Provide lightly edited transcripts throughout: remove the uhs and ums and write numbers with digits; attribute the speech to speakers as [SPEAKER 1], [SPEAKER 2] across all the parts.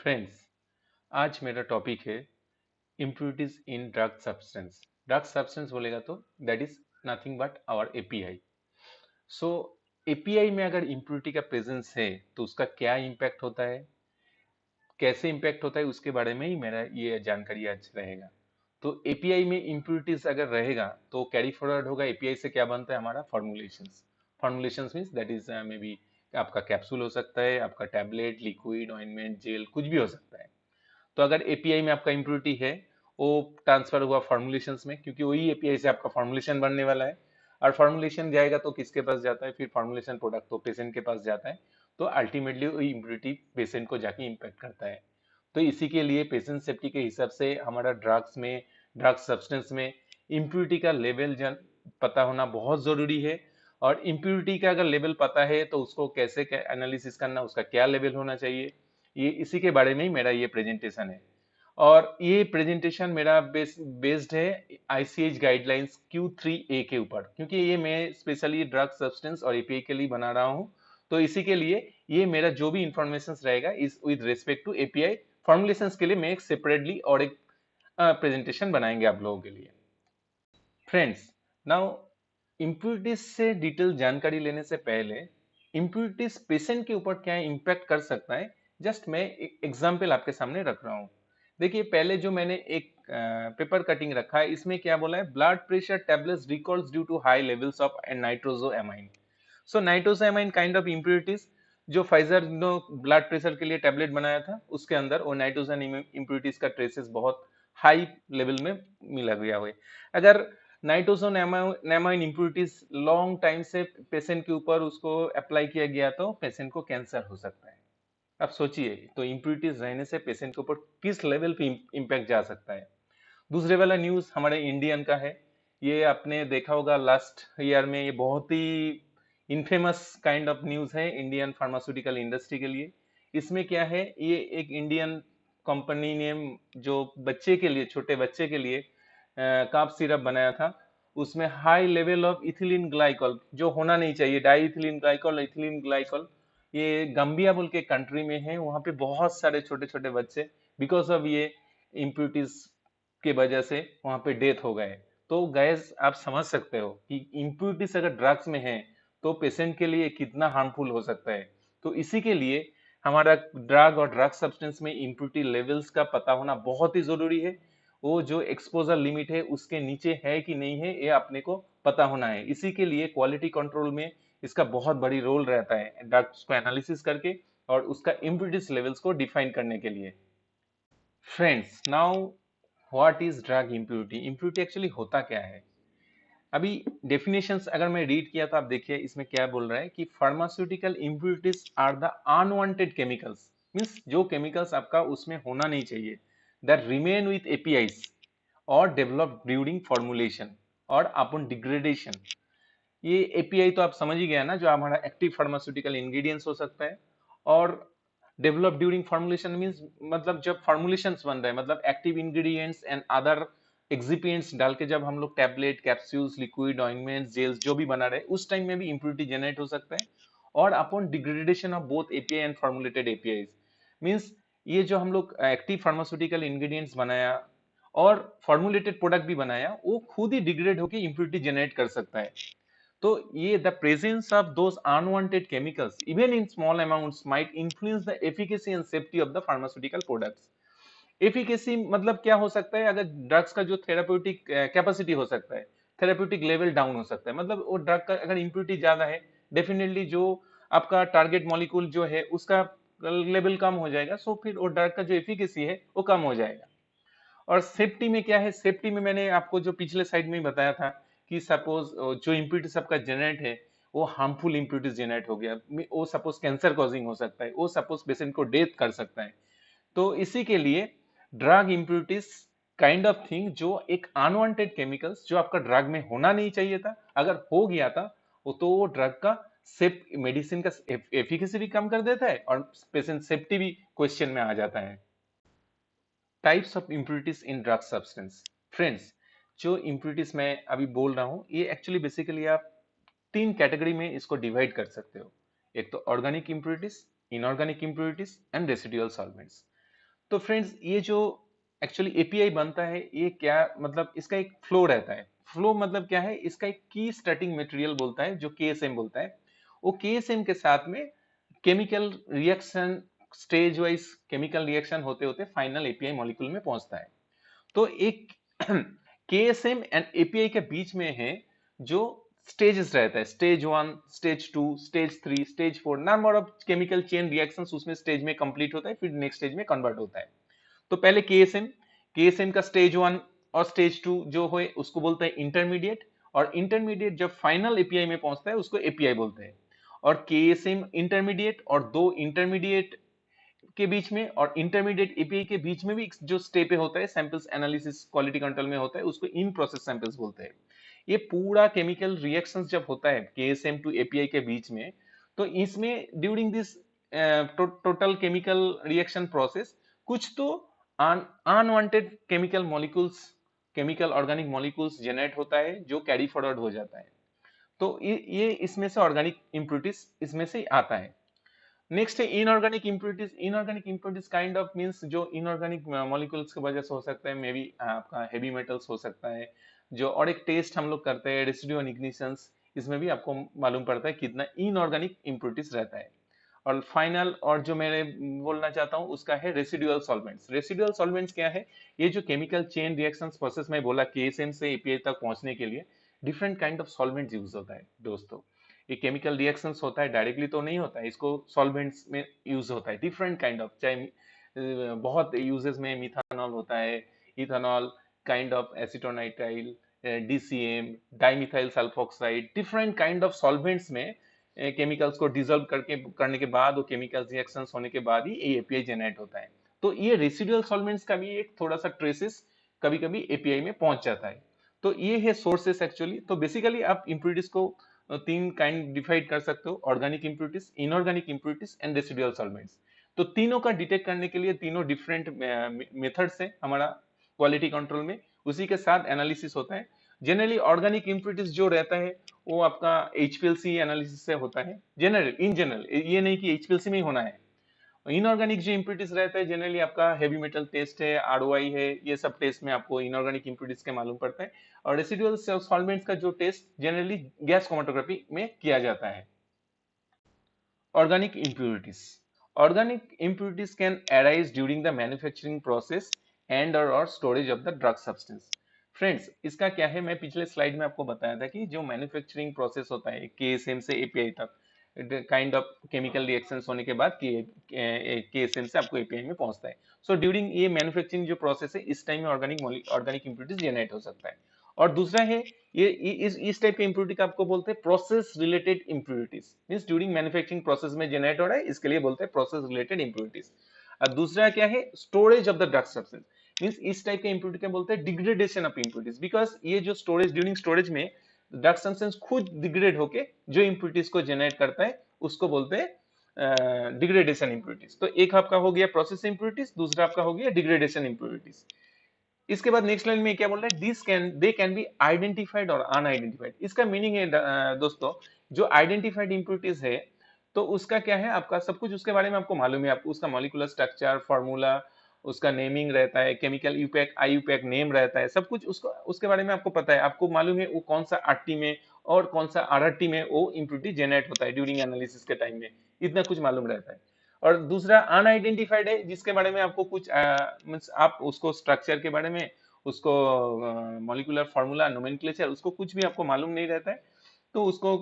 [SPEAKER 1] Friends, आज मेरा topic है impurities in drug substance. Drug substance बोलेगा तो that is nothing but our API. So API में अगर इम्प्यूरिटी का प्रेजेंस है तो उसका क्या इम्पैक्ट होता है, कैसे इम्पैक्ट होता है, उसके बारे में ही मेरा ये जानकारी आज रहेगा। तो एपीआई में इम्प्यूरिटीज अगर रहेगा तो कैरी फॉरवर्ड होगा। एपीआई से क्या बनता है हमारा formulations. Formulations means that is may be आपका कैप्सूल हो सकता है, आपका टैबलेट, लिक्विड, ऑइंटमेंट, जेल, कुछ भी हो सकता है। तो अगर एपीआई में आपका इम्प्योरिटी है, वो ट्रांसफर हुआ फॉर्मुलेशंस में, क्योंकि वही एपीआई से आपका फॉर्मुलेशन बनने वाला है। और फॉर्मुलेशन जाएगा तो किसके पास जाता है, फिर फॉर्मुलेशन प्रोडक्ट तो पेशेंट के पास जाता है। तो अल्टीमेटली वही इम्प्योरिटी पेशेंट को जाके इम्पेक्ट करता है। तो इसी के लिए पेशेंट सेफ्टी के हिसाब से हमारा ड्रग्स में, ड्रग सब्सटेंस में इम्प्योरिटी का लेवल पता होना बहुत जरूरी है। और इम्प्योरिटी का अगर लेवल पता है तो उसको कैसे एनालिसिस करना, उसका क्या लेवल होना चाहिए, ये इसी के बारे में ही मेरा ये प्रेजेंटेशन है। और ये प्रेजेंटेशन मेरा बेस्ड है आईसीएच गाइडलाइंस Q3A के ऊपर, क्योंकि ये मैं स्पेशली ड्रग सब्सटेंस और एपीआई के लिए बना रहा हूँ। तो इसी के लिए ये मेरा जो भी इंफॉर्मेशन रहेगा इस with respect to API formulations के लिए मैं एक सेपरेटली और एक प्रेजेंटेशन बनाएंगे आप लोगों के लिए। फ्रेंड्स, नाउ इम्प्यूरिटीज से डिटेल जानकारी लेने से पहले इम्प्यूरिटीज पेशेंट के ऊपर क्या इम्पैक्ट कर सकता है, जस्ट मैं एक एग्जाम्पल आपके सामने रख रहा हूँ। देखिए, पहले जो मैंने एक पेपर कटिंग रखा है, इसमें क्या बोला है, blood pressure tablets recalls due to high levels of nitrosamine. So nitrosamine kind of impurities जो फाइजर ने ब्लड प्रेशर के लिए टैबलेट बनाया था, उसके अंदर वो नाइट्रोजन इम्प्यूरिटीज का ट्रेसेस बहुत हाई लेवल में मिला गया हुआ है। अगर नाइट्रोजोनेमाइन इम्प्यूरिटीज लॉन्ग टाइम से पेशेंट के ऊपर उसको अप्लाई किया गया तो पेशेंट को कैंसर हो सकता है। अब सोचिए, तो इम्प्यूरिटीज रहने से पेशेंट के ऊपर किस लेवल पे इम्पैक्ट जा सकता है। दूसरे वाला न्यूज हमारे इंडियन का है। ये आपने देखा होगा लास्ट ईयर में, ये बहुत ही इनफेमस काइंड ऑफ न्यूज है इंडियन फार्मास्यूटिकल इंडस्ट्री के लिए। इसमें क्या है, ये एक इंडियन कंपनी ने जो बच्चे के लिए, छोटे बच्चे के लिए काफ सिरप बनाया था, उसमें high level of ethylene glycol जो होना नहीं चाहिए, diethylene glycol, ethylene glycol, ये गंबिया बोल के कंट्री में है। वहां पे बहुत सारे छोटे छोटे बच्चे बिकॉज ऑफ ये इम्प्यूरिटीज के वजह से वहां पे डेथ हो गए। तो गैस आप समझ सकते हो कि इम्प्यूरिटीज अगर ड्रग्स में है तो पेशेंट के लिए कितना हार्मफुल हो सकता है। तो इसी के लिए हमारा ड्रग और ड्रग सब्सटेंस में इम्प्यूरिटी लेवल्स का पता होना बहुत ही जरूरी है। वो जो एक्सपोजर लिमिट है उसके नीचे है कि नहीं है, ये अपने को पता होना है। इसी के लिए क्वालिटी कंट्रोल में इसका बहुत बड़ी रोल रहता है, ड्रग्स को एनालिसिस करके और उसका इम्प्यूरिटीज लेवल्स को डिफाइन करने के लिए। Friends, now what is drug impurity? Impurity actually होता क्या है? अभी डेफिनेशंस अगर मैं रीड किया तो आप देखिए इसमें क्या बोल रहा है कि pharmaceutical impurities are the unwanted chemicals, means जो केमिकल्स आपका उसमें होना नहीं चाहिए, दैट रिमेन विथ एपीआईज और डेवलप ड्यूरिंग फॉर्मुलेशन और अपॉन डिग्रेडेशन। ये एपीआई तो आप समझ ही गया ना, जो हमारा एक्टिव फार्मास्यूटिकल इंग्रेडिएंट्स हो सकता है। और डेवलप ड्यूरिंग फॉर्मुलेशन मींस मतलब जब फॉर्मुलेशंस बन रहे हैं, मतलब active ingredients and other excipients डाल के जब हम लोग tablet, capsules, liquid, ointments, gels जो भी बना रहे हैं, उस टाइम में भी इंप्यूरिटी जनरेट हो सकता है। और upon degradation of both API and formulated API means ये जो हम लोग एक्टिव फार्मास्यूटिकल इंग्रेडिएंट्स बनाया और फॉर्मुलेटेड प्रोडक्ट भी बनाया, वो खुद ही डिग्रेड होकर इंप्यूरिटी जनरेट कर सकता है। तो ये the presence of those unwanted chemicals even in small amounts might influence the efficacy and safety of the pharmaceutical products. Efficacy मतलब क्या हो सकता है, अगर ड्रग्स का जो थेराप्यूटिक कैपेसिटी हो सकता है, थेराप्यूटिक लेवल डाउन हो सकता है, मतलब वो ड्रग का अगर इम्प्यूरिटी ज्यादा है, डेफिनेटली जो आपका टारगेट मॉलिक्यूल जो है उसका लेवल कम हो जाएगा। सो फिर वो ड्रग का जो एफिकेसी है वो कम हो जाएगा। और सेफ्टी में क्या है, सेफ्टी में मैंने आपको जो पिछले साइड में ही बताया था कि सपोज जो इम्प्यूरिटी सबका जनरेट है वो हार्मफुल इम्प्यूरिटीज जनरेट हो गया, वो सपोज कैंसर कॉजिंग हो सकता है, वो सपोज पेशेंट को डेथ कर सकता है। तो इसी के लिए drug impurities kind of thing, जो एक अनवांटेड केमिकल्स जो आपका ड्रग में होना नहीं चाहिए था, अगर हो गया था वो तो वो ड्रग का सेफ मेडिसिन का एफिकेसी भी कम कर देता है और पेशेंट सेफ्टी भी क्वेश्चन में आ जाता है। Types of impurities in drug substance. Friends, जो इम्प्यूरिटीज मैं अभी बोल रहा हूँ ये एक्चुअली बेसिकली आप तीन कैटेगरी में इसको डिवाइड कर सकते हो। एक तो organic impurities, inorganic impurities and residual solvents. तो फ्रेंड्स ये जो एक्चुअली एपीआई बनता है, ये क्या मतलब इसका एक फ्लो रहता है। फ्लो मतलब क्या है, इसका एक की स्टार्टिंग मटेरियल बोलता है जो केएसएम बोलता है। वो केएसएम के साथ में chemical reaction, stage wise chemical reaction होते होते फाइनल एपीआई मॉलिक्यूल में पहुंचता है। तो एक केएसएम एंड एपीआई के बीच में है जो स्टेजेस रहता है, stage 1, stage 2, stage 3, stage 4, number of chemical chain reactions उसमें स्टेज में कंप्लीट होता है, फिर नेक्स्ट स्टेज में कन्वर्ट होता है। तो पहले केएसएम, केएसएम का स्टेज 1 और स्टेज 2 जो है उसको बोलते हैं इंटरमीडिएट, और इंटरमीडिएट जब फाइनल एपीआई में पहुंचता है उसको एपीआई बोलते हैं। और केएसएम इंटरमीडिएट और दो इंटरमीडिएट के बीच में और इंटरमीडिएट एपीआई के बीच में भी जो स्टेप होता है, सैंपल्स एनालिसिस क्वालिटी कंट्रोल में होता है, उसको इन प्रोसेस सैंपल्स बोलते हैं। ये पूरा केमिकल रिएक्शंस जब होता है केएसएम टू एपीआई के बीच में, तो इसमें during this total chemical reaction process कुछ तो unwanted chemical molecules, chemical organic molecules generate होता है जो कैरी फॉरवर्ड हो जाता है। तो ये इसमें से ऑर्गेनिक इम्प्यूरिटीज इसमें से आता है। नेक्स्ट है inorganic impurities. Inorganic impurities kind of means जो इनऑर्गेनिक मॉलिक्यूल्स की वजह से हो सकता है, मे बी आपका हेवी मेटल्स हो सकता है जो, और एक टेस्ट हम लोग करते हैं रेसिड्यू ऑन इग्निशंस, इसमें भी आपको मालूम पड़ता है कितना इनऑर्गेनिक इम्प्यूरिटीज रहता है। और फाइनल और जो मैं बोलना चाहता हूँ उसका है रेसिडुअल सॉल्वेंट्स। रेसिडुअल सॉल्वेंट्स क्या है, ये जो केमिकल चेन रिएक्शंस प्रोसेस में बोला केएसएम से एपीआई तक पहुंचने के लिए different kind of solvents use होता है दोस्तों। ये केमिकल रिएक्शंस होता है, डायरेक्टली तो नहीं होता है, इसको सॉल्वेंट्स में यूज होता है डिफरेंट काइंड ऑफ, चाहे बहुत यूजेस में मिथानॉल होता है, ethanol, kind of acetonitrile, DCM, dimethyl sulfoxide, different kind of solvents में केमिकल्स को डिजोल्व करके करने के बाद, वो केमिकल रिएक्शंस होने के बाद ही ये एपीआई जनरेट होता है। तो ये रेसिडुअल सॉल्वेंट्स का भी एक थोड़ा सा ट्रेसेस कभी कभी एपीआई में पहुंच जाता है। तो ये है सोर्सेस एक्चुअली। तो बेसिकली आप इम्प्यूरिटीज को तीन काइंड डिवाइड कर सकते हो, organic impurities, inorganic impurities and residual solvents. तो तीनों का डिटेक्ट करने के लिए तीनों डिफरेंट मेथड्स है हमारा क्वालिटी कंट्रोल में, उसी के साथ एनालिसिस होता है। जनरली ऑर्गेनिक इम्प्यूरिटीज जो रहता है वो आपका एचपीएलसी एनालिसिस से होता है जनरल, इन जनरल, ये नहीं कि एचपीएलसी में ही होना है। इनऑर्गेनिक जो इम्प्यूरिटीज रहता है जनरली आपका हैवी मेटल टेस्ट है, आरओआई है, ये सब टेस्ट में आपको इनऑर्गेनिक इम्प्यूरिटीज के मालूम पड़ता है। और रेसिडुअल सॉल्वेंट्स का जो टेस्ट जनरली गैस क्रोमेटोग्राफी में किया जाता है। Organic impurities. Organic impurities can arise during the manufacturing process and or storage of the drug substance. Friends इसका क्या है, मैं पिछले स्लाइड में आपको बताया था कि जो मैन्युफैक्चरिंग प्रोसेस होता है केएसएम से एपीआई तक, काइंड ऑफ केमिकल रिएक्शंस होने के बाद केएसएम से आपको एपीआई में पहुंचता है। सो ड्यूरिंग ये मैन्युफैक्चरिंग जो प्रोसेस है इस टाइम में ऑर्गेनिक इम्प्यूरिटीज जनरेट हो सकता है। और दूसरा है ये इस टाइप के इम्प्यूरिटी का आपको बोलते हैं process related impurities, means during manufacturing process में जनरेट हो रहा है, इसके लिए बोलते हैं प्रोसेस रिलेटेड इम्प्यूरिटीज। और दूसरा क्या है, storage of the drug substance, means इस टाइप के इम्प्यूरिटी का बोलते हैं डिग्रेडेशन ऑफ इम्प्यूरिटीज, बिकॉज ये जो स्टोरेज, ड्यूरिंग स्टोरेज में ड्रग सब्सटेंस खुद डिग्रेड होके जो इम्प्यूरिटीज को जनरेट करता है उसको बोलते हैं डिग्रेडेशन इम्प्यूरिटीज। तो एक आपका हो गया प्रोसेस इम्प्यूरिटीज, दूसरा आपका हो गया डिग्रेडेशन इम्प्यूरिटीज। इसके बाद नेक्स्ट लाइन में क्या बोल रहा है, this can they can be identified और अनआइडेंटिफाइड। इसका मीनिंग है दोस्तों, जो आइडेंटिफाइड इम्प्यूरिटीज है तो उसका क्या है, आपका सब कुछ उसके बारे में आपको मालूम है, आपको उसका मॉलिक्यूलर स्ट्रक्चर, फार्मूला, उसका नेमिंग रहता है, केमिकल यूपैक, आईयूपैक नेम रहता है, सब कुछ उसको उसके बारे में आपको पता है, आपको मालूम है वो कौन सा आरटी में और कौन सा आरआरटी में वो इम्प्यूरिटी जनरेट होता है ड्यूरिंग एनालिसिस के टाइम में, इतना कुछ मालूम रहता है। और दूसरा अनआइडेंटिफाइड है जिसके बारे में आपको कुछ मींस आप उसको स्ट्रक्चर के बारे में, उसको मॉलिक्यूलर फार्मूला, नोमेनक्लेचर, उसको कुछ भी आपको मालूम नहीं रहता है, तो उसको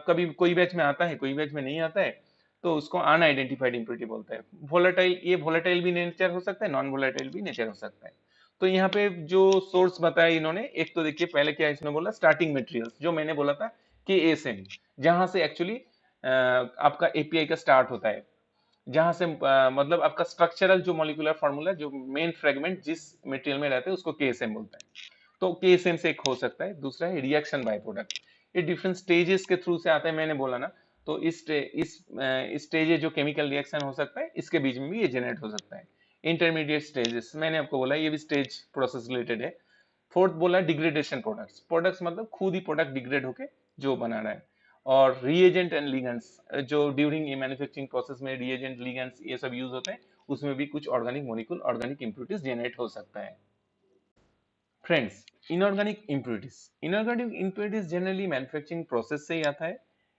[SPEAKER 1] कभी कोई बैच में आता है कोई बैच में नहीं आता है, तो उसको अनआइडेंटिफाइड इम्प्यूरिटी बोलते हैं। वोलेटाइल, ये वोलेटाइल भी नेचर हो सकता है, नॉन वोलेटाइल भी नेचर हो सकता है। तो यहाँ पे जो सोर्स बताया इन्होंने, एक तो देखिए पहले क्या इसने बोला, स्टार्टिंग मटेरियल्स, जो मैंने बोला था कि एएसएम, जहां से एक्चुअली आपका एपीआई का स्टार्ट होता है, जहां से मतलब आपका स्ट्रक्चरल जो मॉलिक्यूलर फार्मूला, जो मेन फ्रेगमेंट जिस मटेरियल में रहते हैं उसको केएसएम बोलता है। तो केएसएम से एक हो सकता है। दूसरा है रिएक्शन बाय प्रोडक्ट, ये डिफरेंट स्टेजेस के थ्रू से आता है, मैंने बोला ना। तो इस स्टेज जो केमिकल रिएक्शन हो सकता है इसके बीच में भी ये जनरेट हो सकता है। इंटरमीडिएट स्टेजेस मैंने आपको बोला, ये भी स्टेज प्रोसेस रिलेटेड है। फोर्थ बोला डिग्रेडेशन प्रोडक्ट्स, प्रोडक्ट्स मतलब खुद ही प्रोडक्ट डिग्रेड होके जो बना रहा है। और रिएजेंट एंड लिगेंड्स, जो ड्यूरिंग ये मैन्युफैक्चरिंग प्रोसेस में रिएजेंट, लिगेंड्स ये सब यूज होते हैं, उसमें भी कुछ organic molecule organic impurities generate हो सकता है। Friends, inorganic impurities generally manufacturing process से ही आता है।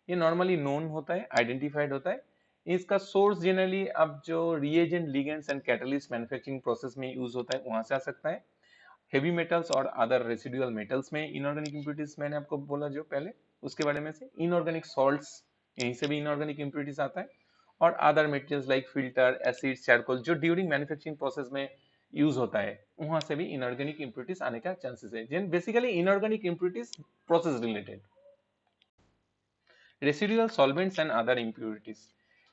[SPEAKER 1] ये नॉर्मली नोन होता है, आइडेंटिफाइड होता है। इसका सोर्स जनरली अब जो reagent, ligands and catalyst manufacturing process में यूज होता है वहां से आ सकता है। हेवी मेटल्स और अदर रेसिडुअल मेटल्स में इनऑर्गेनिक इम्प्यूरिटीज, मैंने आपको बोला जो पहले उसके बारे में से। इनऑर्गेनिक सॉल्ट्स, यहीं से भी इनऑर्गेनिक इम्प्यूरिटीज आता है। और other materials like filter, acid, charcoal जो ड्यूरिंग मैन्युफैक्चरिंग प्रोसेस में यूज होता है, वहां से भी इनऑर्गेनिक इम्प्यूरिटीज आने का चांसेस है। Basically inorganic impurities process related. Residual solvents and other impurities,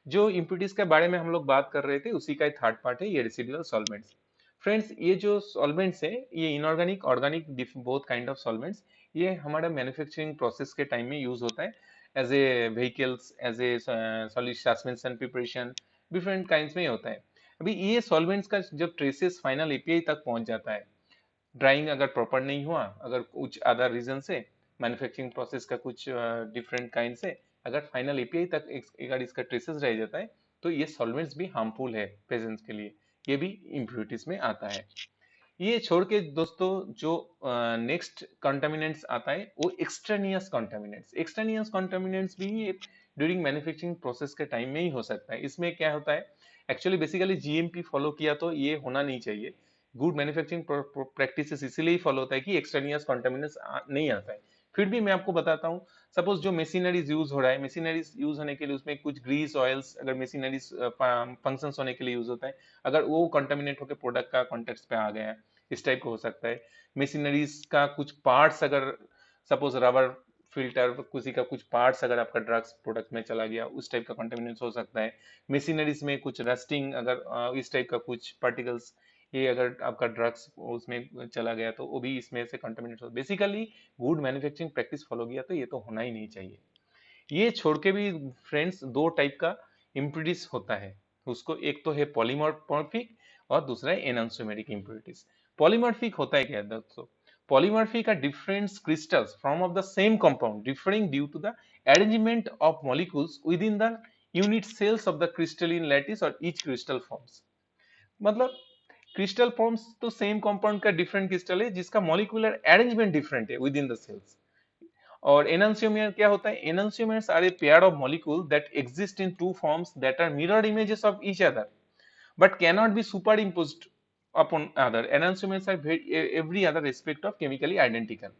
[SPEAKER 1] जो इम्प्यूरिटीज के बारे में हम लोग बात कर रहे थे उसी का थर्ड पार्ट है ये रेसिडुअल सॉल्वेंट्स। फ्रेंड्स, ये जो सॉल्वेंट्स है ये inorganic, organic, both kind of solvents, ये हमारा मैन्युफैक्चरिंग प्रोसेस के टाइम में यूज होता है as a vehicles, as a solid suspension preparation, different kinds में होता है। अभी ये सॉल्वेंट्स का जब ट्रेसेस फाइनल एपीआई तक पहुंच जाता है, ड्राइंग अगर प्रॉपर नहीं हुआ, अगर कुछ अदर रीजन से मैन्युफैक्चरिंग प्रोसेस का कुछ डिफरेंट काइंड से अगर फाइनल एपीआई तक अगर इसका ट्रेसेस रह जाता है, तो ये सॉल्वेंट्स भी हार्मफुल है पेशेंट्स के लिए, ये भी इम्प्यूरिटीज में आता है। ये छोड़ के दोस्तों जो नेक्स्ट कंटामिनेंट्स आता है वो एक्सट्रानियस कंटामिनेंट्स। एक्सट्रानियस कंटामिनेंट्स भी ड्यूरिंग मैन्युफैक्चरिंग प्रोसेस के टाइम में ही हो सकता है। इसमें क्या होता है, एक्चुअली बेसिकली जीएमपी फॉलो किया तो ये होना नहीं चाहिए। गुड मैन्युफैक्चरिंग प्रैक्टिसेस इसीलिए फॉलो होता है कि एक्सट्रानियस कंटामिनेंट्स नहीं आता है। फिर भी मैं आपको बताता हूँ, सपोज जो मशीनरीज यूज हो रहा है, मशीनरीज यूज होने के लिए उसमें कुछ ग्रीस ऑयल्स, अगर मशीनरीज फंक्शंस होने के लिए यूज होता है, अगर वो कंटामिनेट होकर प्रोडक्ट का कॉन्टेक्स्ट पे आ गया है, इस टाइप का हो सकता है। मशीनरीज का कुछ पार्ट्स, अगर सपोज रबर फिल्टर, किसी का कुछ पार्ट्स अगर आपका ड्रग्स प्रोडक्ट में चला गया, उस टाइप का कंटेमिनेंस हो सकता है। मशीनरीज में कुछ रस्टिंग, अगर इस टाइप का कुछ पार्टिकल्स, ये अगर आपका ड्रग्स उसमें चला गया तो वो भी इसमें से कंटेमिनेट हो। Basically good manufacturing practice follow किया तो ये तो होना ही नहीं चाहिए। ये छोड़ के भी फ्रेंड्स दो टाइप का इम्प्यूरिटीज होता है उसको, एक तो है पॉलीमॉर्फिक और दूसरा है एनांसोमेरिक इम्प्यूरिटीज। पॉलीमॉर्फिक होता है क्या दोस्तों, polymorphic are different crystals from of the same compound differing due to the arrangement of molecules within the unit cells of the crystalline lattice और ईच क्रिस्टल फॉर्म्स। मतलब crystal forms तो same compound का different crystal है जिसका molecular arrangement different है within the cells. और enantiomer क्या होता है, enantiomers are a pair of molecule that exist in two forms that are mirror images of each other but cannot be superimposed upon other. Enantiomers are every other aspect of chemically identical.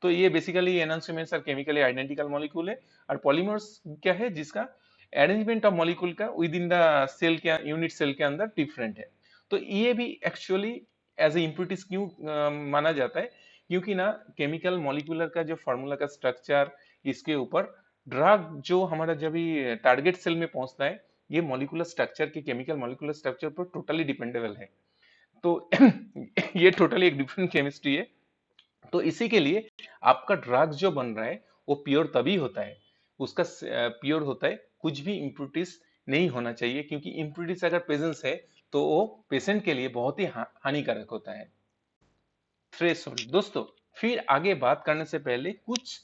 [SPEAKER 1] तो ये basically enantiomers are chemically identical molecule है। और polymers क्या है, जिसका arrangement of molecule का within the cell के unit cell के अंदर डिफरेंट है। तो ये भी एक्चुअली एज ए इम्प्यूरिटीज क्यों माना जाता है, क्योंकि ना केमिकल मॉलिक्यूलर का जो फॉर्मूला का स्ट्रक्चर, इसके ऊपर ड्रग जो हमारा जब भी टारगेट सेल में पहुंचता है, ये मॉलिक्यूलर स्ट्रक्चर के केमिकल मॉलिक्यूलर स्ट्रक्चर पर टोटली डिपेंडेबल है। तो ये टोटली एक डिफरेंट केमिस्ट्री है। तो इसी के लिए आपका ड्रग जो बन रहा है वो प्योर तभी होता है, उसका प्योर होता है, कुछ भी इम्प्यूरिटीज नहीं होना चाहिए, क्योंकि इम्प्यूरिटीज अगर प्रेजेंस है तो वो पेशेंट के लिए बहुत ही हानिकारक होता है। थ्रेशोल्ड दोस्तों, फिर आगे बात करने से पहले कुछ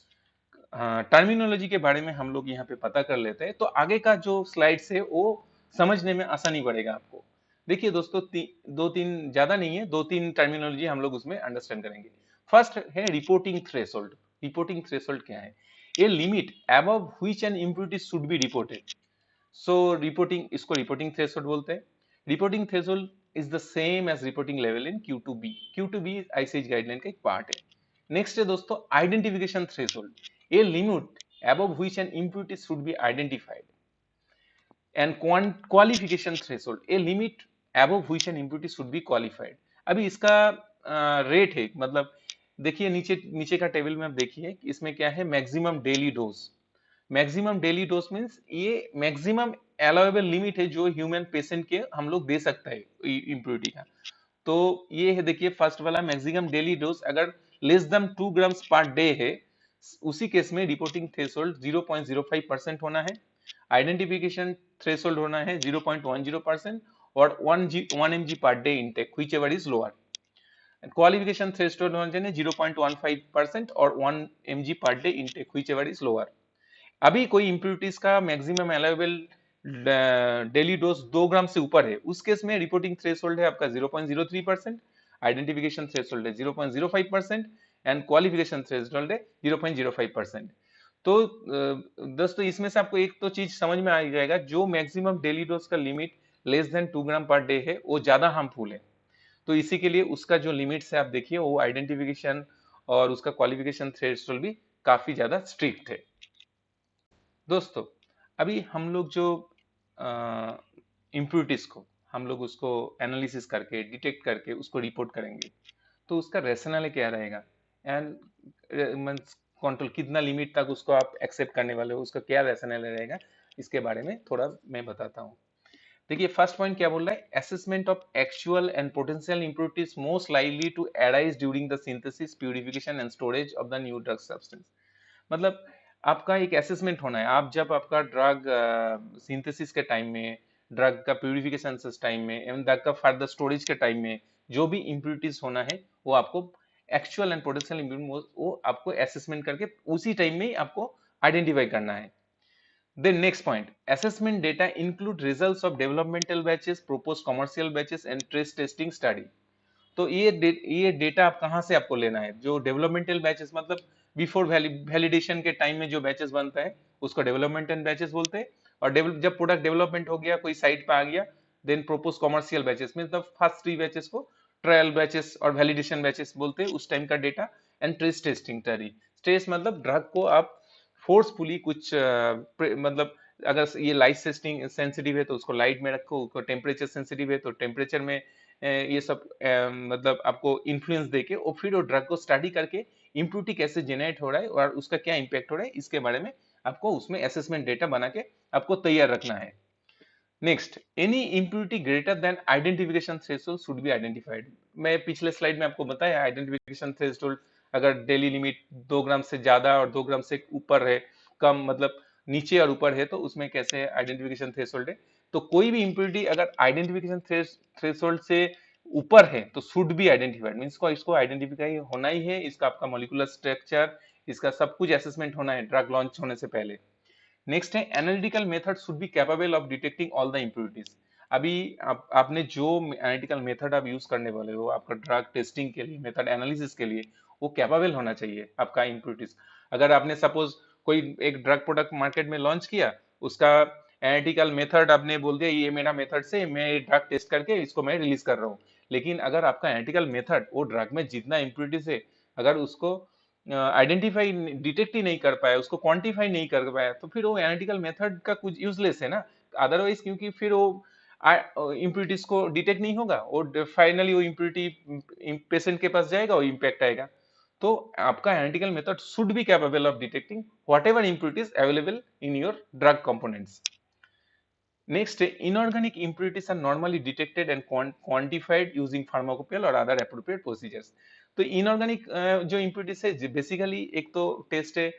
[SPEAKER 1] टर्मिनोलॉजी के बारे में हम लोग यहाँ पे पता कर लेते हैं, तो आगे का जो स्लाइड्स है वो समझने में आसानी पड़ेगा आपको। देखिए दोस्तों, दो तीन, ज्यादा नहीं है, दो तीन टर्मिनोलॉजी हम लोग उसमें अंडरस्टैंड करेंगे। फर्स्ट है रिपोर्टिंग थ्रेशोल्ड। रिपोर्टिंग थ्रेशोल्ड क्या है, a limit above which an impurity should be reported. So reporting, इसको रिपोर्टिंग थ्रेशोल्ड बोलते हैं। Reporting threshold is the same as reporting level in Q2B। Q2B ICH guideline का एक part है। Next है दोस्तों identification threshold, a limit above which an impurity should be identified, and qualification threshold, a limit above which an impurity should be qualified। अभी इसका rate है, मतलब देखिए नीचे नीचे का टेबल में आप देखिए, इसमें क्या है, maximum daily dose. Maximum daily dose means ये मैक्सिमम अलाउएबल लिमिट है जो ह्यूमन पेशेंट के हम लोग दे सकता है इम्प्योरिटी का। तो ये है, देखिए फर्स्ट वाला मैक्सिमम डेली डोज अगर less than 2 grams per day है, उसी केस में रिपोर्टिंग थ्रेशोल्ड 0.05% होना है। आइडेंटिफिकेशन थ्रेशोल्ड होना है 0.10% और 1 mg per day intake which ever is lower. Qualification threshold होना चाहिए 0.15% और 1 mg per day intake which ever is lower. अभी कोई इम्प्यूरिटीज का मैक्सिमम अलाउएबल डेली डोज 2 ग्राम से ऊपर है, उस केस में रिपोर्टिंग थ्रेशोल्ड है आपका 0.03%, आइडेंटिफिकेशन थ्रेशोल्ड है 0.05% एंड क्वालिफिकेशन थ्रेशोल्ड है 0.05%। तो दोस्तों इसमें से आपको एक तो चीज समझ में आ ही जाएगा, जो मैक्सिमम डेली डोज का लिमिट लेस देन 2 ग्राम पर डे है वो ज्यादा हार्मफुल है। तो इसी के लिए उसका जो लिमिट्स है आप देखिए, वो आइडेंटिफिकेशन और उसका क्वालिफिकेशन थ्रेशोल्ड भी काफी ज्यादा स्ट्रिक्ट है। दोस्तों अभी हम लोग जो इम्प्यूरिटीज को हम लोग उसको एनालिसिस करके डिटेक्ट करके उसको रिपोर्ट करेंगे, तो उसका रेशनल क्या रहेगा एंड मींस कंट्रोल कितना लिमिट तक उसको आप एक्सेप्ट करने वाले हो, उसका क्या रेशनल रहेगा, इसके बारे में थोड़ा मैं बताता हूँ। देखिए फर्स्ट पॉइंट क्या बोल रहा है, assessment of actual and potential impurities most likely to arise during the synthesis purification and storage of the new drug substance. मतलब आपका एक असेसमेंट होना है, आप जब आपका ड्रग सिंथेसिस के टाइम में, ड्रग का प्यूरिफिकेशन टाइम में एवं ड्रग का फर्दर स्टोरेज के टाइम में जो भी इम्प्यूरिटीज होना है वो आपको एक्चुअल एंड पोटेंशियल इम्प्यूरिटी वो आपको असेसमेंट करके उसी टाइम में ही आपको आइडेंटिफाई करना है। Then next point, assessment data include results of developmental batches, proposed commercial batches and trace testing study। तो ये डेटा आप कहाँ से आपको लेना है, जो डेवलपमेंटल बैचेस मतलब बिफोर वैलिडेशन के टाइम में जो बैचेस बनता है उसको डेवलपमेंटल बैचेस बोलते हैं। और जब प्रोडक्ट डेवलपमेंट हो गया, कोई साइट पे आ गया, देन प्रोपोज कमर्शियल बैचेस में मतलब फर्स्ट 3 बैचेस को ट्रायल बैचेस और वैलिडेशन बैचेस बोलते हैं, उस टाइम का data. And trace testing study, trace मतलब ड्रग को आप फोर्सफुली कुछ मतलब अगर ये लाइट सेंसिटिव है तो उसको लाइट में रखो, टेम्परेचर सेंसिटिव है तो टेम्परेचर में ये सब मतलब आपको इन्फ्लुएंस देके और फिर वो ड्रग को स्टडी करके इम्प्यूरिटी कैसे जेनरेट हो रहा है और उसका क्या इम्पैक्ट हो रहा है, इसके बारे में आपको उसमें असेसमेंट डेटा बना के आपको तैयार रखना है। Next, any impurity greater than identification threshold should be identified. मैं पिछले स्लाइड में आपको बताया आइडेंटिफिकेशन थ्रेशोल्ड अगर डेली लिमिट 2 ग्राम से ज्यादा और 2 ग्राम से ऊपर है, कम मतलब नीचे और ऊपर है, तो उसमें कैसे आइडेंटिफिकेशन थ्रेशोल्ड है। तो कोई भी इम्प्यूरिटी अगर आइडेंटिफिकेशन थ्रेशोल्ड से ऊपर है तो शुड बी आइडेंटिफाइड, मीन्स को इसको आइडेंटिफाई होना ही है, इसका आपका मॉलिक्यूलर स्ट्रक्चर, इसका सब कुछ असेसमेंट होना है ड्रग लॉन्च होने से पहले। नेक्स्ट है analytical method should be capable of detecting all the impurities. अभी आपने जो एनालिटिकल मेथड आप यूज करने वाले हो आपका ड्रग टेस्टिंग के लिए, मेथड एनालिसिस के लिए, वो कैपेबल होना चाहिए आपका इम्प्यूरिटीज। अगर आपने सपोज कोई एक ड्रग प्रोडक्ट मार्केट में लॉन्च किया, उसका एनालिटिकल मेथड आपने बोल दिया ये मेरा मेथड से मैं ड्रग टेस्ट करके इसको मैं रिलीज कर रहा हूँ, लेकिन अगर आपका एनालिटिकल मेथड वो ड्रग में जितना इम्प्यूरिटीज है अगर उसको आइडेंटिफाई डिटेक्ट ही नहीं कर पाया, उसको क्वांटिफाई नहीं कर पाया, तो फिर वो एनालिटिकल मेथड का कुछ यूजलेस है ना। अदरवाइज क्योंकि फिर वो इम्प्यूरिटीज को डिटेक्ट नहीं होगा, वो फाइनली वो इम्प्यूरिटी पेशेंट के पास जाएगा और इम्पैक्ट आएगा। तो आपका analytical method should be capable of detecting what ever impurities available in your drug components. Next, inorganic impurities are normally detected and quantified using pharmacopoeial or other appropriate procedures। तो inorganic जो impurities है basically एक तो test है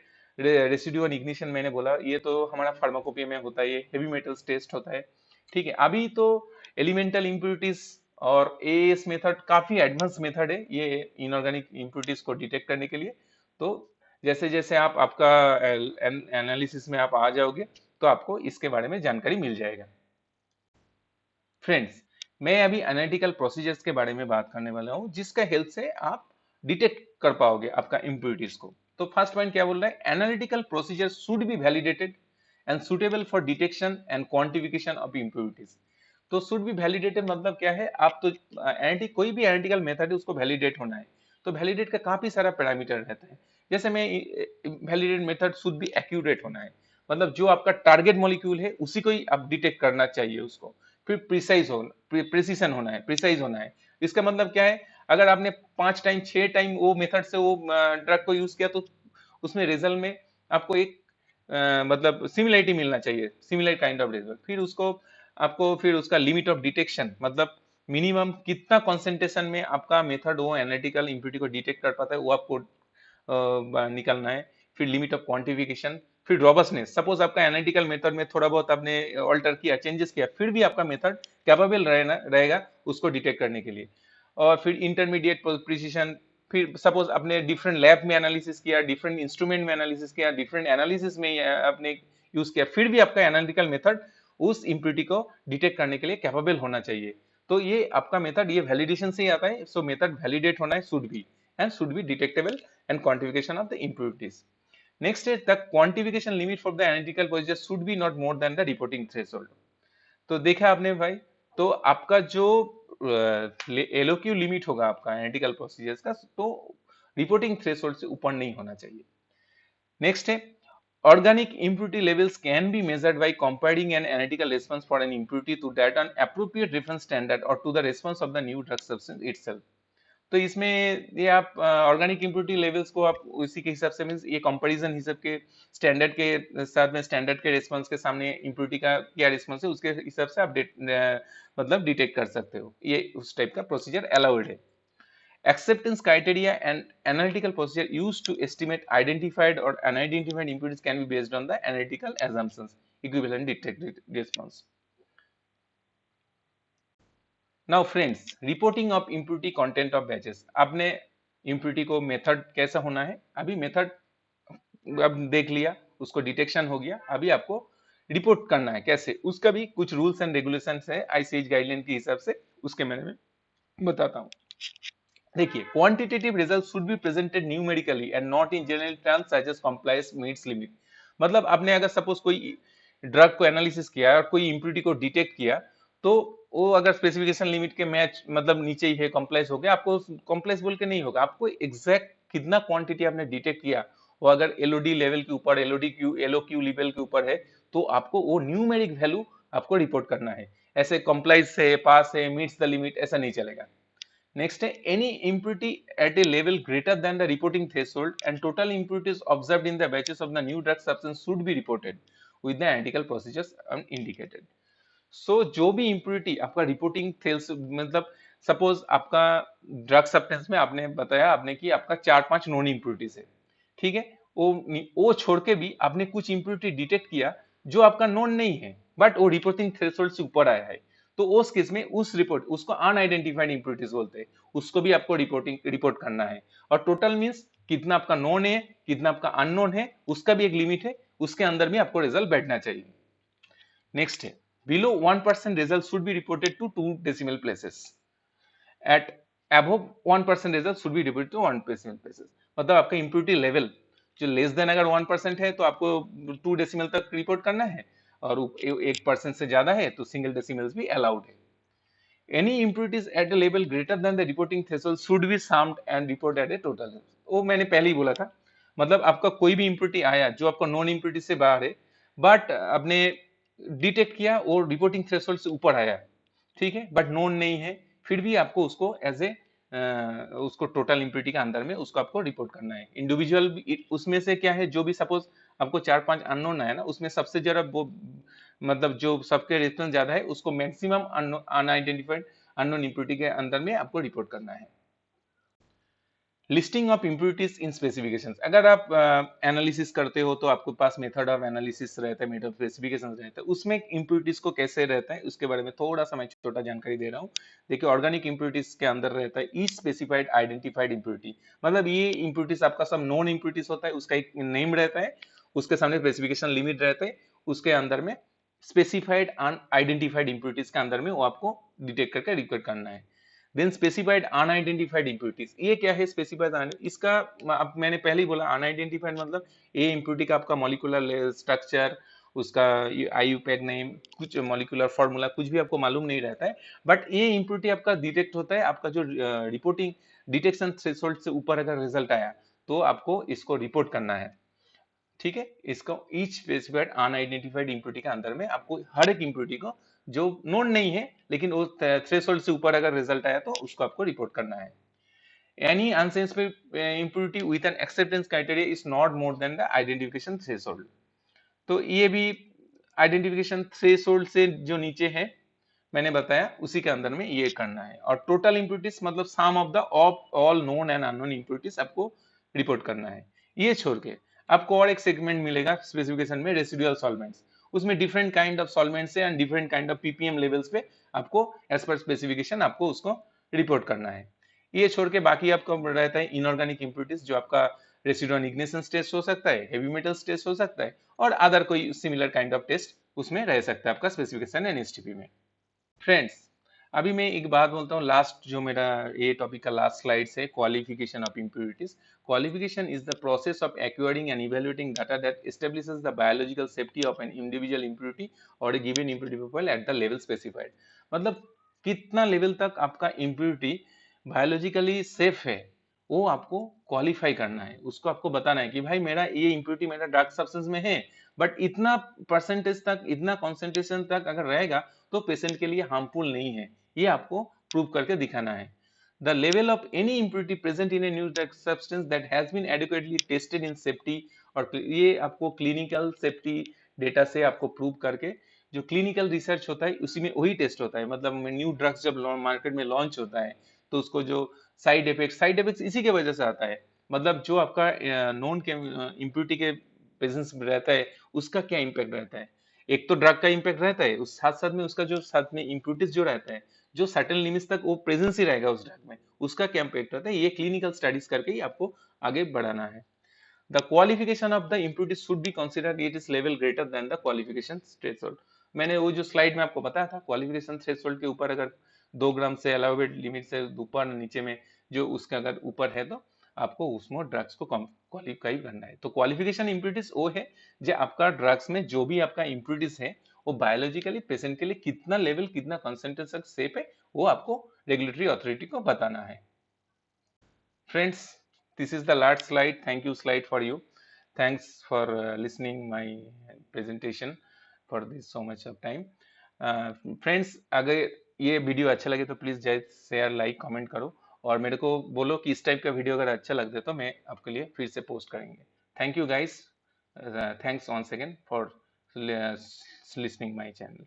[SPEAKER 1] residue ignition, मैंने बोला ये तो हमारा फार्माकोपिया में होता है, ये हेवी मेटल्स टेस्ट होता है। ठीक है, अभी तो एलिमेंटल इम्प्यूरिटीज और एएस मेथड काफी एडवांस मेथड है ये इनऑर्गेनिक इम्प्यूरिटीज को डिटेक्ट करने के लिए। तो जैसे जैसे आप आपका एनालिसिस में आप आ जाओगे तो आपको इसके बारे में जानकारी मिल जाएगा। फ्रेंड्स, मैं अभी एनालिटिकल प्रोसीजर्स के बारे में बात करने वाला हूँ जिसका हेल्प से आप डिटेक्ट कर पाओगे आपका इम्प्यूरिटीज को। तो फर्स्ट पॉइंट क्या बोल रहा है, analytical procedure should B validated and suitable for detection and quantification of impurities. तो शुड बी वैलिडेटेड मतलब क्या है, आप तो कोई भी एनालिटिकल मेथड है उसको वैलिडेट होना है। तो वैलिडेट का काफी सारा पैरामीटर रहता है, जैसे मैं validate method should be accurate होना है, मतलब जो आपका टारगेट मॉलिक्यूल है उसी को ही आप डिटेक्ट करना चाहिए उसको। फिर प्रिसाइज हो प्रिसीजन होना है, प्रिसाइज होना है। इसका मतलब क्या है, अगर आपने 5 टाइम 6 टाइम वो मेथड से वो ड्रग को यूज किया तो उसमें रिजल्ट में आपको एक मतलब सिमिलरिटी मिलना चाहिए, सिमिलर काइंड ऑफ रिजल्ट। फिर उसको आपको फिर उसका लिमिट ऑफ डिटेक्शन मतलब मिनिमम कितना कॉन्सेंट्रेशन में आपका मेथड वो एनालिटिकल इम्प्यूरिटी को डिटेक्ट कर पाता है वो आपको निकालना है। फिर लिमिट ऑफ क्वांटिफिकेशन, फिर रॉबस्टनेस, सपोज आपका एनालिटिकल मेथड में थोड़ा बहुत आपने ऑल्टर किया, चेंजेस किया, फिर भी आपका मेथड कैपेबल रहेगा उसको डिटेक्ट करने के लिए। और फिर इंटरमीडिएट प्रिसीजन, फिर सपोज आपने डिफरेंट लैब में एनालिसिस किया, डिफरेंट इंस्ट्रूमेंट में एनालिसिस किया, डिफरेंट एनालिसिस में आपने यूज किया, फिर भी आपका एनालिटिकल मेथड उस इम्प्यूरिटी को डिटेक्ट करने के लिए कैपेबल होना चाहिए। तो ये आपका मेथड ये वैलिडेशन से ही आता है। सो मेथड वैलिडेट होना है should be detectable and quantification of the impurities. Next है the quantification limit for the analytical procedure should be not more than the reporting threshold. तो देखा आपने भाई, तो आपका जो एलओक्यू लिमिट होगा आपका एनालिटिकल प्रोसीजर्स का, तो रिपोर्टिंग थ्रेशोल्ड से ऊपर नहीं होना चाहिए। नेक्स्ट है organic impurity levels can be measured by comparing an analytical response for an impurity to that an appropriate reference standard or to the response of the new drug substance itself। तो इसमें ये आप organic impurity levels को आप उसी के हिसाब से मींस ये कंपैरिजन हिसाब के स्टैंडर्ड के साथ में स्टैंडर्ड के रिस्पांस के सामने इम्प्योरिटी का क्या रिस्पांस है उसके हिसाब से आप मतलब डिटेक्ट कर सकते हो। ये उस टाइप का प्रोसीजर अलाउड है। Acceptance criteria and analytical procedure used to estimate identified or unidentified impurities can be based on the analytical assumptions equivalent detected response। Now friends, reporting of impurity content of batches। आपने impurity को method कैसा होना है, अभी method अब देख लिया, उसको डिटेक्शन हो गया, अभी आपको रिपोर्ट करना है कैसे, उसका भी कुछ रूल्स एंड रेगुलेशंस है आईसीएच गाइडलाइन के हिसाब से, उसके बारे में बताता हूँ। देखिए, quantitative result should be presented numerically and not in general terms such as compliance meets limit. मतलब आपने अगर सपोज कोई ड्रग को एनालिसिस किया और कोई इम्प्यूरिटी को डिटेक्ट किया, तो वो अगर स्पेसिफिकेशन लिमिट के मैच मतलब नीचे ही है, कॉम्प्लेक्स हो गया, आपको कॉम्प्लेक्स बोल के नहीं होगा, आपको एग्जैक्ट कितना क्वांटिटी आपने डिटेक्ट किया, वो अगर एलओडी लेवल के ऊपर, एलओक्यू लेवल के ऊपर है, तो आपको वो न्यूमेरिक वैल्यू आपको रिपोर्ट करना है। ऐसे कॉम्प्लाइज है, पास है, मीट्स द लिमिट, ऐसा नहीं चलेगा। नेक्स्ट है any impurity at a level greater than the reporting threshold and total impurities observed in the batches of the new drug substance should be reported with the analytical procedures indicated। सो जो भी impurity आपका reporting थ्रेल्स मतलब suppose आपका drug substance में आपने बताया आपने कि आपका 4-5 नॉन इम्प्यूरिटीज है, ठीक है, वो छोड़ के भी आपने कुछ इम्प्यूरिटी डिटेक्ट किया जो आपका नॉन नहीं है बट वो रिपोर्टिंग थ्रेशोल्ड से ऊपर आया है, तो उस केस में उस रिपोर्ट उसको अनआइडेंटिफाइड इम्प्यूरिटीज बोलते हैं, उसको भी आपको रिपोर्ट करना है। और टोटल मीन्स कितना आपका नॉन है कितना आपका अननोन है, उसका भी एक लिमिट है, उसके अंदर भी आपको रिजल्ट बैठना चाहिए। नेक्स्ट है below 1% result should be reported to 2 decimal places at above 1% result should be reported to 1 decimal places। मतलब आपका impurity level जो लेस देन अगर 1% है तो आपको 2 डेसिमल तक रिपोर्ट करना है, और 1% से ज्यादा है तो सिंगल डेसिमल्स भी अलाउड है। Any impurities at a level greater than the reporting threshold should be summed and reported at a total। वो मैंने पहले ही बोला था, मतलब आपका कोई भी impurity आया जो आपका नॉन impurity से बाहर है बट आपने डिटेक्ट किया और रिपोर्टिंग थ्रेशोल्ड से ऊपर आया, ठीक है, बट नोन नहीं है, फिर भी आपको उसको एज ए उसको टोटल इम्प्यूरिटी के अंदर में उसको आपको रिपोर्ट करना है। इंडिविजुअल उसमें से क्या है, जो भी सपोज आपको 4-5 अननोन है ना, उसमें सबसे जरा वो मतलब जो सबके रेफरेंस ज्यादा है उसको मैक्सिमम अनआइडेंटिफाइड अननोन इम्प्यूरिटी के अंदर में आपको रिपोर्ट करना है। Listing of impurities in specifications. अगर आप एनालिसिस करते हो तो आपके पास मेथड ऑफ एनालिसिस रहता है, मेथड ऑफ स्पेसिफिकेशंस रहता है, उसमें इम्प्यूरिटीज को कैसे रहता है उसके बारे में थोड़ा सा मैं छोटा जानकारी दे रहा हूँ। देखिए, ऑर्गेनिक इम्प्यूरिटीज के अंदर रहता है ईच स्पेसिफाइड आइडेंटिफाइड इम्प्यूरिटी, मतलब ये इम्प्यूरिटीज आपका सब नॉन इम्प्यूरिटीज होता है, उसका एक नेम रहता है, उसके सामने स्पेसिफिकेशन लिमिट रहता है, उसके अंदर में स्पेसिफाइड आइडेंटिफाइड इम्प्यूरिटीज के अंदर में वो आपको डिटेक्ट करके रिकॉर्ड करना है। देन स्पेसिफाइड अनआइडेंटिफाइड इम्प्यूरिटीज, ये क्या है स्पेसिफाइड इसका, अब मैंने पहले ही बोला अनआइडेंटिफाइड मतलब ये इम्प्यूरिटी का आपका मॉलिक्यूलर स्ट्रक्चर, उसका आईयूपैक नेम, कुछ मॉलिक्यूलर फॉर्मूला कुछ भी आपको मालूम नहीं रहता है, बट ये इम्प्यूरिटी आपका डिटेक्ट होता है, आपका जो रिपोर्टिंग डिटेक्शन थ्रेशोल्ड से ऊपर अगर रिजल्ट आया तो आपको इसको रिपोर्ट करना है, ठीक है। इसको ईच स्पेसिफाइड अनआइडेंटिफाइड इम्प्यूरिटी के अंदर में आपको हर एक इम्प्यूरिटी को जो नोन नहीं है लेकिन वो थ्रेशोल्ड से ऊपर अगर रिजल्ट आया तो उसको आपको रिपोर्ट करना है। Any unsensitive impurity with an acceptance criteria is not more than the identification threshold. तो ये भी आइडेंटिफिकेशन थ्रेशोल्ड से जो नीचे है मैंने बताया उसी के अंदर में ये करना है। और टोटल इम्प्यूरिटीज मतलब sum of the all known and unknown impurities आपको रिपोर्ट करना है। ये छोड़ के आपको और एक सेगमेंट मिलेगा स्पेसिफिकेशन में, रेसिडुअल सॉल्वेंट्स, उसमें different kind of solvents and different kind of ppm levels पे आपको एज पर स्पेसिफिकेशन आपको उसको रिपोर्ट करना है। ये छोड़ के बाकी आपका रहता है इनऑर्गेनिक इम्प्यूरिटीज जो आपका रेसिडुअल इग्निशन टेस्ट हो सकता है, हेवी मेटल्स टेस्ट हो सकता है, और अदर कोई सिमिलर काइंड ऑफ टेस्ट उसमें रह सकता है आपका स्पेसिफिकेशन एनएसटीपी में। फ्रेंड्स, अभी मैं एक बात बोलता हूँ, लास्ट जो मेरा ये टॉपिक का लास्ट स्लाइड है, qualification of impurities. Qualification is the process of acquiring and evaluating data that establishes the biological safety of an individual impurity और a given impurity profile at the level specified. मतलब कितना level तक आपका impurity biologically safe है, वो आपको qualify करना है, उसको आपको बताना है कि भाई मेरा ये इम्प्यूरिटी मेरा ड्रग सब्सटेंस में है, बट इतना परसेंटेज तक, इतना कॉन्सेंट्रेशन तक अगर रहेगा तो पेशेंट के लिए हार्मफुल नहीं है, ये आपको प्रूव करके दिखाना है। The level of any impurity present in a new drug substance that has been adequately tested in safety, और ये आपको क्लिनिकल सेफ्टी डेटा से आपको प्रूव करके, जो क्लिनिकल रिसर्च होता है उसी में वही टेस्ट होता है। मतलब न्यू ड्रग्स जब मार्केट में लॉन्च होता है तो उसको जो साइड इफेक्ट इसी के वजह से आता है। मतलब जो आपका नॉन इम्प्यूरिटी के प्रेजेंस रहता है उसका क्या इम्पैक्ट रहता है। एक तो ड्रग का इम्पैक्ट रहता है, उस साथ साथ में उसका जो साथ में इम्प्यूरिटीज जो रहता है, जो सर्टेन लिमिट्स तक वो प्रेजेंस ही रहेगा उस ड्रग में, उसका क्या इम्पैक्ट रहता है, ये क्लिनिकल स्टडीज करके ही आपको आगे बढ़ाना है। The qualification of the impurity should be considered it is level greater than the qualification threshold। मैंने वो जो स्लाइड में आपको बताया था, क्वालिफिकेशन थ्रेशोल्ड के ऊपर अगर 2 ग्राम से अलाउेड लिमिट से ऊपर नीचे में जो उसका अगर ऊपर है तो आपको उसमें ड्रग्स को क्वालिफाई करना है। तो क्वालिफिकेशन इम्प्यूरिटीज वो है जो आपका ड्रग्स में जो भी आपका इम्प्यूरिटीज है वो बायोलॉजिकली पेशेंट के लिए कितना लेवल, कितना कंसेंट्रेशन सेफ है, वो आपको रेगुलेटरी अथॉरिटी को बताना है। Friends, this is the last slide. Thank you slide for you. Thanks for listening my presentation for this so much of time. Friends, अगर ये वीडियो अच्छा लगे तो प्लीज जय शेयर लाइक कमेंट करो, और मेरे को बोलो कि इस टाइप का वीडियो अगर अच्छा लगता है तो मैं आपके लिए फिर से पोस्ट करेंगे। Thank you guys, thanks once again for listening my channel.